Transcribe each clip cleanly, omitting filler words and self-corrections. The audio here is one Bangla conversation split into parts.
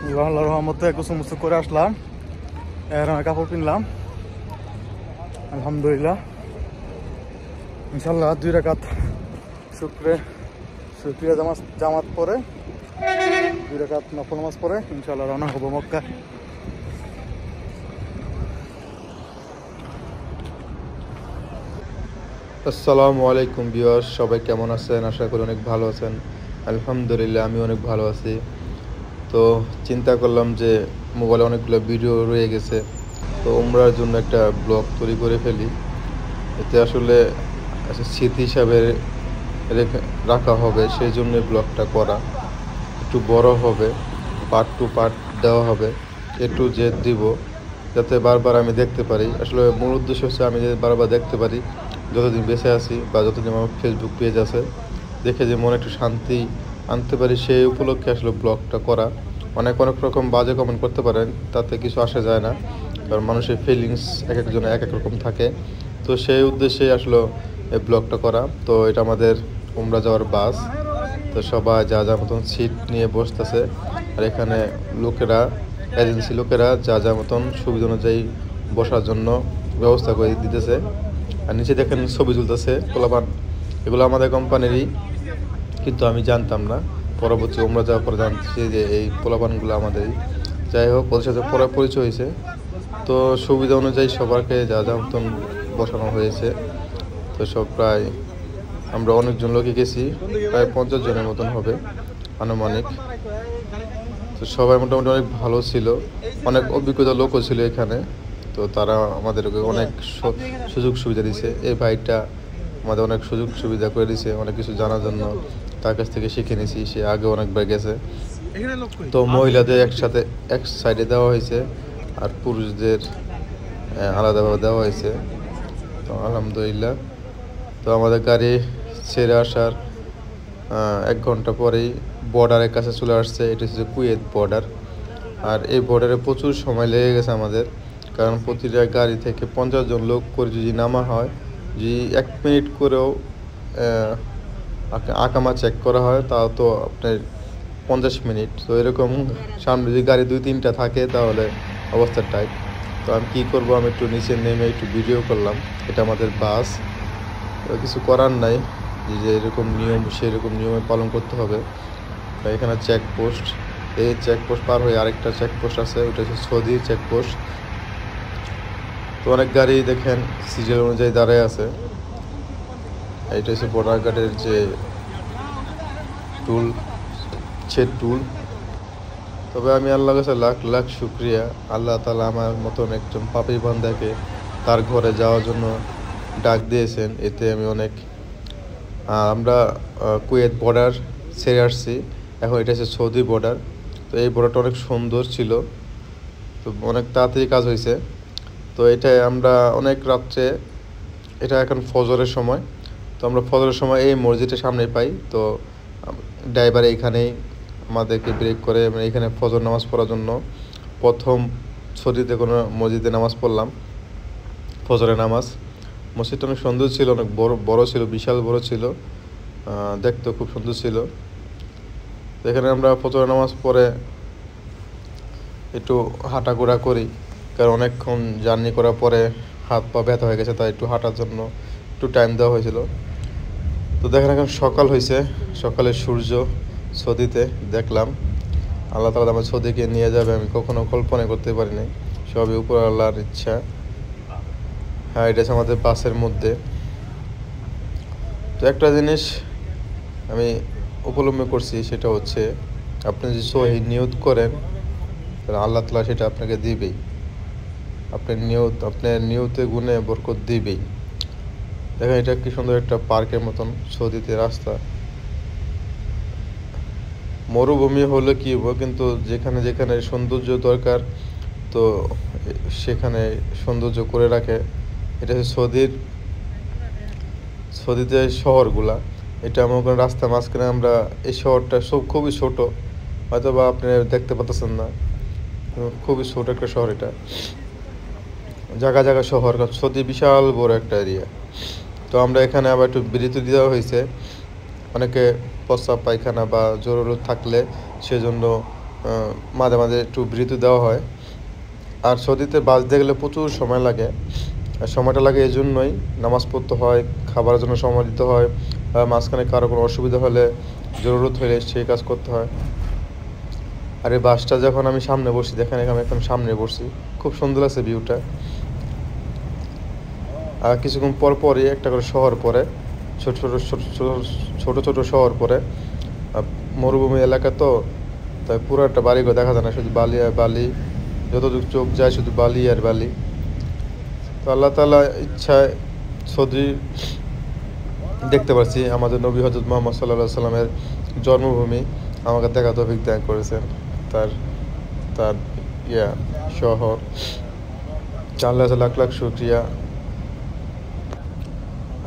আল্লাহর রহমতে গোসল মুসল করে আসলাম, এহরামের কাপড় কিনলাম। আলহামদুলিল্লাহ, ইনশাল্লাহ 2 রাকাত শুক্রিয়া জামাত পরে 2 রাকাত নফল নামাজ পরে ইনশাল্লাহ রওনা হবো মক্কা। আসসালামু আলাইকুম ভিউয়ার্স, সবাই কেমন আছেন? আশা করি অনেক ভালো আছেন। আলহামদুলিল্লাহ, আমি অনেক ভালো আছি। তো চিন্তা করলাম যে মোবাইলে অনেকগুলো ভিডিও রয়ে গেছে, তো উমরার জন্য একটা ব্লগ তৈরি করে ফেলি। এতে আসলে স্মৃতি হিসাবে রাখা হবে, সেই জন্য ব্লগটা করা। একটু বড় হবে, পার্ট টু পার্ট দেওয়া হবে, এ টু জেড দিব, যাতে বারবার আমি দেখতে পারি। আসলে মূল উদ্দেশ্য হচ্ছে আমি যদি বারবার দেখতে পারি, যতদিন বেঁচে আছি বা যতদিন আমার ফেসবুক পেজ আছে, দেখে যে মনে একটু শান্তি আনতে পারি, সেই উপলক্ষে আসলে ব্লগটা করা। অনেক রকম বাজে কমেন্ট করতে পারেন, তাতে কিছু আসে যায় না, কারণ মানুষের ফিলিংস এক একজনের এক এক রকম থাকে। তো সেই উদ্দেশ্যে আসলে এই ব্লগটা করা। তো এটা আমাদের উমরা যাওয়ার বাস। তো সবাই যা যা মতন সিট নিয়ে বসতেছে, আর এখানে লোকেরা, এজেন্সি লোকেরা যা যা মতন সুবিধা অনুযায়ী বসার জন্য ব্যবস্থা করে দিতেছে। আর নিচে দেখেন ছবি তুলতেছে পোলাপান, এগুলো আমাদের কোম্পানিরই, কিন্তু আমি জানতাম না। পরবর্তী উমরা যাওয়ার পরে জানছি যে এই পোলাপানগুলো আমাদেরই। যাই হোক, ওদের সাথে পরে পরিচয় হয়েছে। তো সুবিধা অনুযায়ী সবাইকে যা যা মতন বসানো হয়েছে। তো সব প্রায় আমরা অনেকজন লোকই গেছি, প্রায় 50 জনের মতন হবে আনুমানিক। তো সবাই মোটামুটি অনেক ভালো ছিল, অনেক অভিজ্ঞতা লোকও ছিল এখানে। তো তারা আমাদেরকে অনেক সুযোগ সুবিধা দিছে। এই ভাইটা আমাদের অনেক সুযোগ সুবিধা করে দিছে, অনেক কিছু জানার জন্য তার কাছ থেকে শিখে নিয়েছি। সে আগে অনেকবার গেছে। তো মহিলাদের একসাথে এক সাইডে দেওয়া হয়েছে, আর পুরুষদের আলাদাভাবে দেওয়া হয়েছে। তো আলহামদুলিল্লাহ, তো আমাদের গাড়ি ছেড়ে আসার 1 ঘন্টা পরেই বর্ডারের কাছে চলে আসছে। এটা হচ্ছে কুয়েত বর্ডার। আর এই বর্ডারে প্রচুর সময় লেগে গেছে আমাদের, কারণ প্রতিটা গাড়ি থেকে 50 জন লোক করে যদি নামা হয়, যদি 1 মিনিট করেও আকামা চেক করা হয়, তাও তো আপনার 50 মিনিট। তো এরকম সামনে যদি গাড়ি 2-3টা থাকে, তাহলে অবস্থা টাইট। তো আমি কী করবো, আমি একটু নিচে নেমে একটু ভিডিও করলাম। এটা আমাদের বাস, কিছু করার নাই, যে এরকম নিয়ম সেরকম নিয়মে পালন করতে হবে। এখানে চেকপোস্ট, এই চেকপোস্ট পার হয়ে আরেকটা চেকপোস্ট আছে, ওটা হচ্ছে সৌদি চেকপোস্ট। তো অনেক গাড়ি দেখেন সিরিয়াল অনুযায়ী দাঁড়ায় আছে। এইটা হচ্ছে বর্ডার গার্ডের যে টুল, টুল। তবে আমি আল্লাহর কাছে লাখ লাখ শুক্রিয়া, আল্লাহ তাআলা আমার মতন একজন পাপী বান্দাকে তার ঘরে যাওয়ার জন্য ডাক দিয়েছেন। এতে আমি অনেক আমরা কুয়েত বর্ডার ছেড়ে আসছি, এখন এটা হচ্ছে সৌদি বর্ডার। তো এই বর্ডারটা অনেক সুন্দর ছিল, তো অনেক তাড়াতাড়ি কাজ হয়েছে। তো এটা আমরা অনেক রাত্রে, এটা এখন ফজরের সময়। তো আমরা ফজরের সময় এই মসজিদের সামনে পাই। তো ড্রাইভার এইখানেই আমাদেরকে ব্রেক করে, এখানে ফজর নামাজ পড়ার জন্য প্রথম সৌদিতে কোনো মসজিদে নামাজ পড়লাম, ফজরের নামাজ। মসজিদটা অনেক সুন্দর ছিল, অনেক বড় ছিল, বিশাল বড় ছিল, দেখতে খুব সুন্দর ছিল। এখানে আমরা ফজরের নামাজ পড়ে একটু হাঁটাঘোরা করি, কারণ অনেকক্ষণ জার্নি করার পরে হাত পা ব্যথা হয়ে গেছে, তাই একটু হাঁটার জন্য একটু টাইম দেওয়া হয়েছিল। তো দেখেন এখন সকাল হয়েছে, সকালের সূর্য সৌদিতে দেখলাম। আল্লাহ তাআলা আমার সৌদিকে নিয়ে যাবে, আমি কখনো কল্পনা করতে পারিনি, সবই উপর আল্লাহর ইচ্ছা। হ্যাঁ, এটা আছে আমাদের বাসের মধ্যে। তো একটা জিনিস আমি উপলব্ধি করছি, সেটা হচ্ছে আপনি যদি সহি নিয়ত করেন, তাহলে আল্লাহ তাআলা সেটা আপনাকে দিবেই। আপনার নিয়তে গুণে বরকত দিবেই। দেখেন এটা কি সুন্দর একটা পার্কের মতন সৌদিতে রাস্তা। মরুভূমি হলে কি হবো, কিন্তু যেখানে যেখানে সৌন্দর্য দরকার, তো সেখানে সৌন্দর্য করে রাখে। এটা হচ্ছে সৌদিতে শহরগুলা। এটা আমার কোনো রাস্তা মাঝখানে আমরা, এই শহরটা খুবই ছোট, হয়তো বা আপনি দেখতে পাচ্ছেন না, খুবই ছোট একটা শহর এটা। জায়গা জায়গা শহর, কারণ সৌদি বিশাল বড় একটা এরিয়া। তো আমরা এখানে আবার একটু বিরতি দেওয়া হয়েছে, অনেকে প্রস্রাব পায়খানা বা জরুরত থাকলে সেজন্য মাঝে মাঝে একটু বিরতি দেওয়া হয়। আর সৌদিতে বাস দিয়ে গেলে প্রচুর সময় লাগে। আর সময়টা লাগে এই জন্যই, নামাজ পড়তে হয়, খাবারের জন্য সময় দিতে হয়, মাঝখানে কারো কোনো অসুবিধা হলে, জরুরত হলে সেই কাজ করতে হয়। আর এই বাসটা যখন আমি সামনে বসি, দেখেন আমি একদম সামনে বসছি, খুব সুন্দর লাগছে ভিউটা। আর কিছুক্ষণ পর পরই একটা করে শহর পড়ে, ছোট ছোট ছোট ছোট ছোট শহর পড়ে। মরুভূমি এলাকা তো, তাই পুরো একটা বাড়িঘর দেখা যায় না, শুধু বালি আর বালি, যতটুকু চোখ যায় শুধু বালি আর বালি। তো আল্লাহ তাআলা ইচ্ছায় সৌদি দেখতে পাচ্ছি, আমাদের নবী হযরত মুহাম্মদ সাল্লাল্লাহু আলাইহি সাল্লামের জন্মভূমি আমাকে দেখা তৌফিক দান করেছেন। তার তার শহর, আল্লাহ লাখ লাখ শুকরিয়া।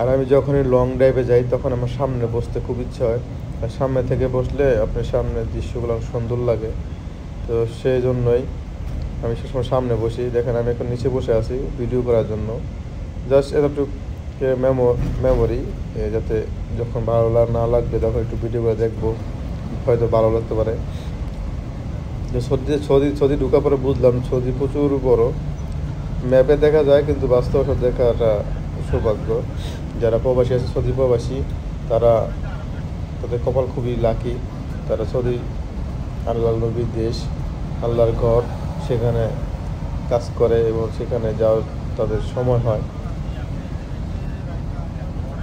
আর আমি যখনই লং ড্রাইভে যাই তখন আমার সামনে বসতে খুব ইচ্ছা হয়। আর সামনে থেকে বসলে আপনার সামনের দৃশ্যগুলো সুন্দর লাগে। তো সেই জন্যই আমি সবসময় সামনে বসি। দেখেন আমি এখন নিচে বসে আছি ভিডিও করার জন্য, জাস্ট এতটুকু মেমোরি, যাতে যখন ভালো না লাগবে তখন একটু ভিডিও করে দেখবো, হয়তো ভালো লাগতে পারে। যে সৌদি ঢোকার পরে বুঝলাম সৌদি প্রচুর বড়। ম্যাপে দেখা যায় কিন্তু বাস্তবে সব দেখাটা সৌভাগ্য। যারা প্রবাসী আছে, সৌদি প্রবাসী, তাদের কপাল খুবই লাকি। তারা সৌদি আল্লাহর নবীর দেশ, আল্লাহর ঘর, সেখানে কাজ করে এবং সেখানে যাওয়ার তাদের সময় হয়।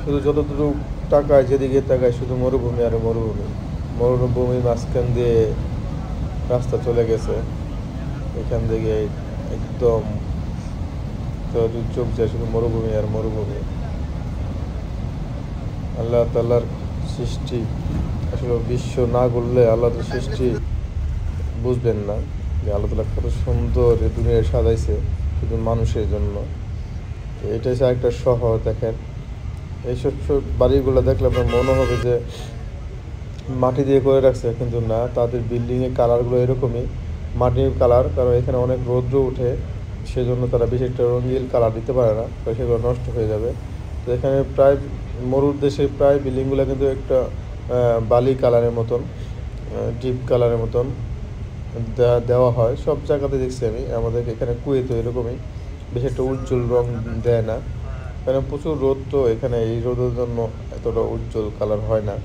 শুধু যতটুকু তাকায়, যেদিকে তাকায় শুধু মরুভূমি আর মরুভূমি। মরুভূমির মাঝখান দিয়ে রাস্তা চলে গেছে, এখান থেকে একদম চোখ যায় শুধু মরুভূমি আর মরুভূমি। আল্লাহ তাআলার সৃষ্টি, আসলে বিশ্ব না ঘুরলে আল্লাহর সৃষ্টি বুঝবেন না যে আল্লাহ তাআলা কত সুন্দর এই দুনিয়া সাজাইছে শুধু মানুষের জন্য। এটা হচ্ছে একটা শহর। দেখেন এইসব বাড়িগুলো দেখলে আপনার মনে হবে যে মাটি দিয়ে করে রাখছে, কিন্তু না, তাদের বিল্ডিংয়ের কালারগুলো এরকমই মাটির কালার, কারণ এখানে অনেক রৌদ্র উঠে, সেজন্য তারা বেশি একটা রঙিন কালার দিতে পারে না, তো সেগুলো নষ্ট হয়ে যাবে। তো এখানে প্রায় মরুর দেশে প্রায় বিল্ডিংগুলো কিন্তু একটা বালি কালারের মতন, ডিপ কালারের মতন দেওয়া হয়। সব জায়গাতে দেখছি আমি, আমাদের এখানে কুয়েতে এরকমই, বেশি একটা উজ্জ্বল রং দেয় না, কারণ প্রচুর রোদ, তো এখানে এই রোদের জন্য এতটা উজ্জ্বল কালার হয় না।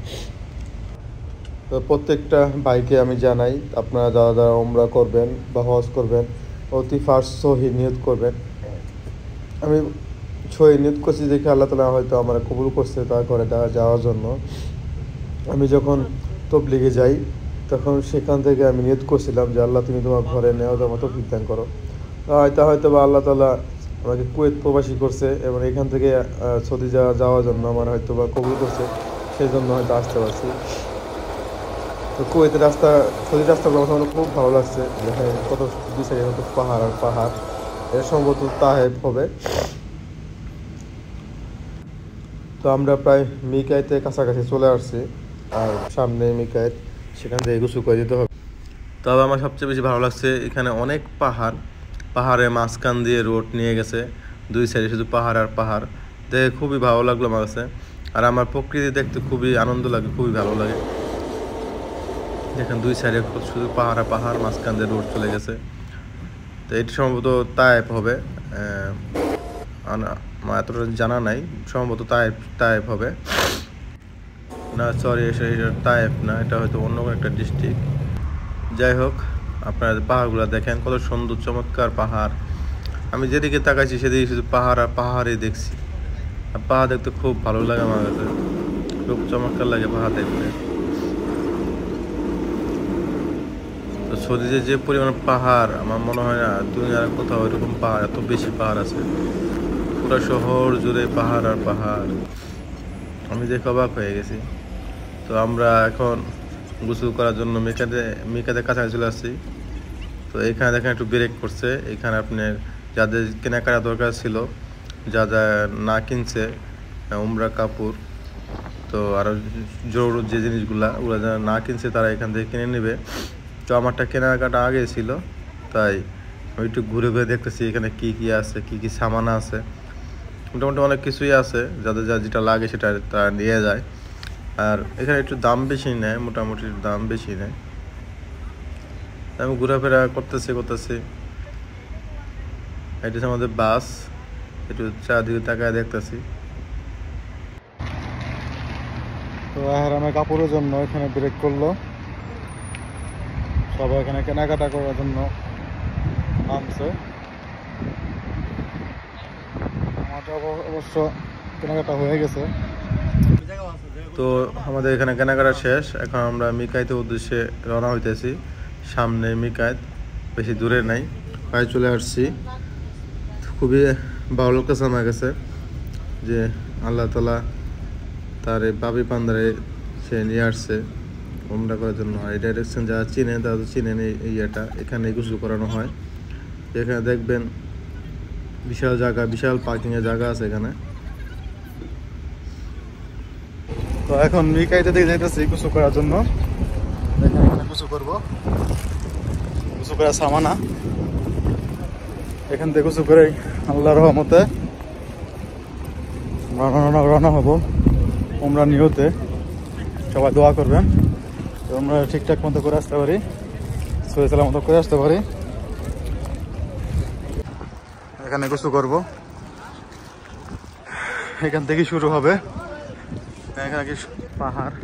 তো প্রত্যেকটা ভাইকে আমি জানাই, আপনারা যারা যারা ওমরা করবেন বা হজ করবেন, অতি ফার্স্ট সহি নিয়ত করবেন। আমি সহি নিয়ত করছি দেখে আল্লাহ তাআলা হয়তো আমার কবুল করছে তার ঘরে যাওয়ার জন্য। আমি যখন তবলিগে যাই তখন সেখান থেকে আমি নিয়ত করছিলাম যে আল্লাহ তুমি তোমার ঘরে নেওয়া আমার তৌফিক দান করো। হয়তো বা আল্লাহ তাআলা আমাকে কুয়েত প্রবাসী করছে এবং এখান থেকে সৌদি যাওয়ার জন্য আমার হয়তো বা কবুল করছে, সেই জন্য হয়তো আসতে পারছি। তো কুয়েতের সৌদির রাস্তাগুলো আমার খুব ভালো লাগছে। দেখেন কত বিশাল কত পাহাড় আর পাহাড়, এর সম্ভবত তাহেব হবে। তো আমরা প্রায় মিকাইতে কাছাকাছি চলে আসছি, আর সামনে মিকাইত, সেখান থেকে গোসল করে দিতে হবে। তবে আমার সবচেয়ে বেশি ভালো লাগছে এখানে অনেক পাহাড়ের মাঝখান দিয়ে রোড নিয়ে গেছে, দুই সাইডে শুধু পাহাড় আর পাহাড়, দেখে খুবই ভালো লাগলো আমার কাছে। আর আমার প্রকৃতি দেখতে খুবই আনন্দ লাগে, খুবই ভালো লাগে। দেখেন দুই সাইডে শুধু পাহাড় আর পাহাড়, মাঝখান দিয়ে রোড চলে গেছে। তো এটি সম্ভবত তায়েব হবে, আমার এতটা জানা নাই, সম্ভবত তায়েব হবে না, সরি এটা তায়েব না, এটা হয়তো অন্য একটা ডিস্ট্রিক্ট। যাই হোক, আপনারা পাহাড়গুলো দেখেন কত সুন্দর চমৎকার পাহাড়। আমি যেদিকে তাকাইছি সেদিকে শুধু পাহাড় আর পাহাড়ই দেখছি। আর পাহাড় দেখতে খুব ভালো লাগে আমার কাছে, খুব চমৎকার লাগে পাহাড় দেখতে। তো সৌদিতে যে পরিমাণ পাহাড়, আমার মনে হয় না দুনিয়ার কোথাও এরকম পাহাড়, এত বেশি পাহাড় আছে। পুরো শহর জুড়ে পাহাড় আর পাহাড়, আমি দেখে অবাক হয়ে গেছি। তো আমরা এখন গোসল করার জন্য মিকাতে কাছাকাছি চলে আসছি। তো এখানে দেখেন একটু ব্রেক করছে, এখানে আপনার যাদের কেনাকাটা দরকার ছিল, যা না কিনছে উমরা কাপড়, তো আরও জরুরি যে জিনিসগুলা ওরা যারা না কিনছে তারা এখান থেকে কিনে নেবে। তো আমারটা কেনাকাটা আগে ছিল, তাই আমি একটু ঘুরে ঘুরে দেখতেছি এখানে কি কি আছে, কি কি সামান আছে। মোটামুটি অনেক কিছুই আছে, যাদের যেটা লাগে সেটা তারা নিয়ে যায়। আর এখানে একটু দাম বেশি নেয়, মোটামুটি দাম বেশি নেয়। আমি ঘোরাফেরা করতেছি এটা হচ্ছে আমাদের বাস, একটু চারদিকে তাকায় দেখতেছি। তো আহরামে কাপড়ের জন্য এখানে ব্রেক করলো, সবাই এখানে কেনাকাটা করার জন্য নামছে। আমাদের অবশ্য কেনাকাটা হয়ে গেছে। তো আমাদের এখানে কেনাকাটা শেষ, এখন আমরা মিকাইতের উদ্দেশ্যে রওনা হইতেছি। সামনে মিকাইত, বেশি দূরে নাই, প্রায় চলে আসছি। খুবই ভালো লাগতেছে আমার কাছে যে আল্লাহ তাআলা তার এই বাবি পান্দারে সে নিয়ে আসছে ওমরা করার জন্য। আর এই ডাইরেকশন যারা চিনেন তারা তো চিনেন এই ইয়েটা, এখানে গোসল করানো হয়। এখানে দেখবেন বিশাল জায়গা, বিশাল পার্কিংয়ের জায়গা আছে এখানে। তো এখন মিকাইতে দিকে যাইতেছি গোসল করার জন্য। এখানে গোসল করবো, গোসল করার সামানা এখান থেকে গোসল করে আল্লাহর রহমতে রওনা হবো উমরা নিয়তে। সবাই দোয়া করবেন তো আমরা ঠিকঠাক মতো করে আসতে পারি, সহি সালামত করে আসতে পারি। এখানে গোসল করবো, এখান থেকে শুরু হবে। এখানে কি পাহাড়।